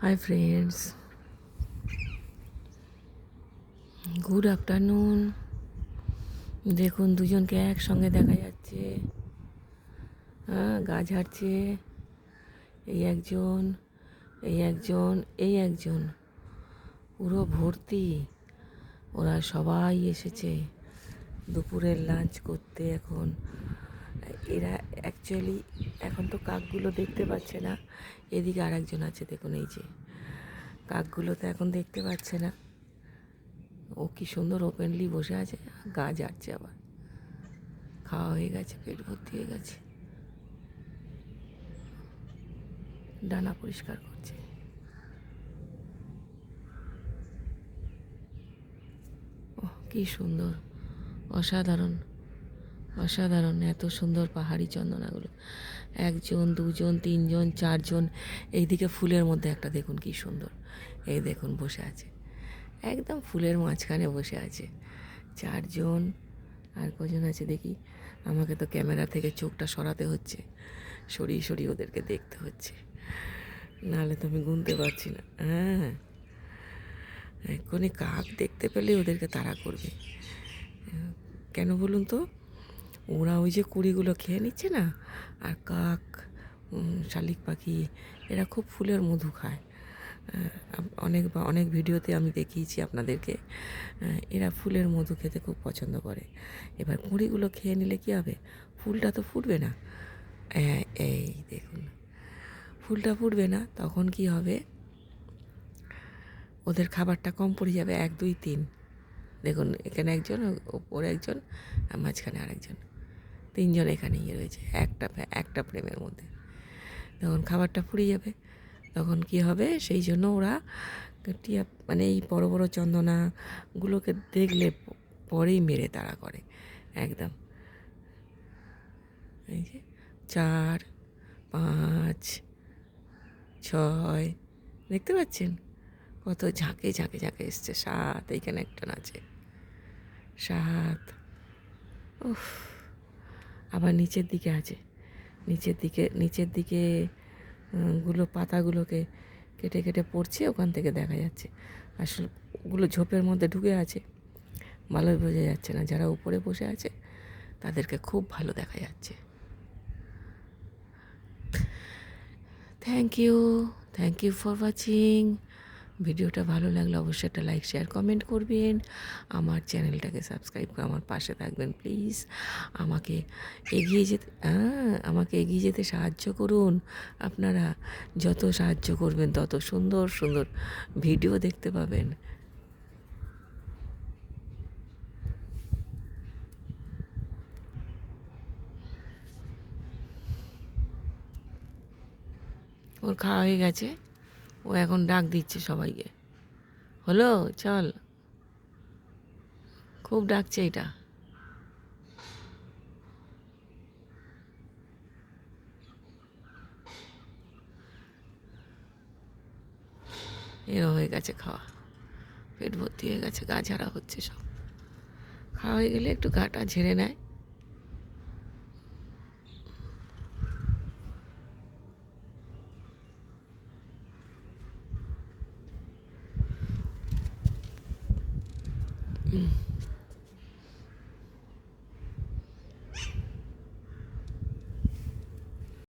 Hi friends, good afternoon. দেখুন দুজনকে একসঙ্গে দেখা যাচ্ছে। হ্যাঁ, গা ঝাড়ছে। এই একজন, এই একজন, এই একজন, পুরো ভর্তি। ওরা সবাই এসেছে দুপুরের লাঞ্চ করতে। এখন এরা অ্যাকচুয়ালি এখন তো কাকগুলো দেখতে পাচ্ছে না। এদিকে আর একজন আছে, দেখুন এই যে কাকগুলো তো এখন দেখতে পাচ্ছে না। ও কি সুন্দর ওপেনলি বসে আছে, গা ঝাড়ছে। আবার খাওয়া হয়ে গেছে, পেট ভর্তি হয়ে গেছে, ডানা পরিষ্কার করছে। ও কি সুন্দর, অসাধারণ অসাধারণ, এত সুন্দর পাহাড়ি চন্দনাগুলো। একজন, দুজন, তিনজন, চারজন। এইদিকে ফুলের মধ্যে একটা দেখুন কি সুন্দর, এই দেখুন বসে আছে, একদম ফুলের মাঝখানে বসে আছে। চারজন। আর কজন আছে দেখি, আমাকে তো ক্যামেরা থেকে চোখটা সরাতে হচ্ছে, সরিয়ে সরিয়ে ওদেরকে দেখতে হচ্ছে, নাহলে তো আমি গুনতে পারছি না। হ্যাঁ, এক্ষুনি কাক দেখতে পেলে ওদেরকে তাড়া করবে। কেন বলুন তো, ওরা ওই যে কুড়িগুলো খেয়ে নিচ্ছে না। আর কাক, শালিক পাখি, এরা খুব ফুলের মধু খায়। অনেক ভিডিওতে আমি দেখিয়েছি আপনাদেরকে। এরা ফুলের মধু খেতে খুব পছন্দ করে। এবার কুঁড়িগুলো খেয়ে নিলে কী হবে, ফুলটা তো ফুটবে না। এই দেখুন, ফুলটা ফুটবে না, তখন কি হবে, ওদের খাবারটা কম পড়ে যাবে। 1, 2, 3, দেখুন এখানে একজন, ওপরে একজন, মাঝখানে আরেকজন, তিনজন এখানে রয়েছে একটা ফ্রেমের মধ্যে। তখন খাবারটা ফুরিয়ে যাবে, তখন কি হবে, সেই জন্য ওরা টিয়া মানে এই বড় বড় চন্দনাগুলোকে দেখলে পরেই মেরে তাড়া করে একদম। এই যে 4, 5, 6, দেখতে পাচ্ছেন কত ঝাঁকে ঝাঁকে ঝাঁকে এসছে। 7, এইখানে একটা আছে 7। উফ, আবার নিচের দিকে আছে, নিচের দিকে গুলো পাতাগুলোকে কেটে কেটে পড়ছে, ওখান থেকে দেখা যাচ্ছে। আসলে ওগুলো ঝোপের মধ্যে ঢুকে আছে, ভালোই বোঝা যাচ্ছে না। যারা উপরে বসে আছে তাদেরকে খুব ভালো দেখা যাচ্ছে। Thank you for watching. ভিডিওটা ভালো লাগলে অবশ্যই একটা লাইক, শেয়ার, কমেন্ট করবেন। আমার চ্যানেলটাকে সাবস্ক্রাইব করে আমার পাশে থাকবেন প্লিজ। আমাকে আমাকে এগিয়ে যেতে সাহায্য করুন। আপনারা যত সাহায্য করবেন তত সুন্দর সুন্দর ভিডিও দেখতে পাবেন। ওর খাওয়া হয়ে গেছে, ও এখন ডাক দিচ্ছে সবাইকে, হলো চল, খুব ডাকছে এটা। এর হয়ে গেছে খাওয়া, পেট ভর্তি হয়ে গেছে, গা ঝাড়া হচ্ছে সব। খাওয়া হয়ে গেলে একটু গাটা ঝেড়ে নেয়।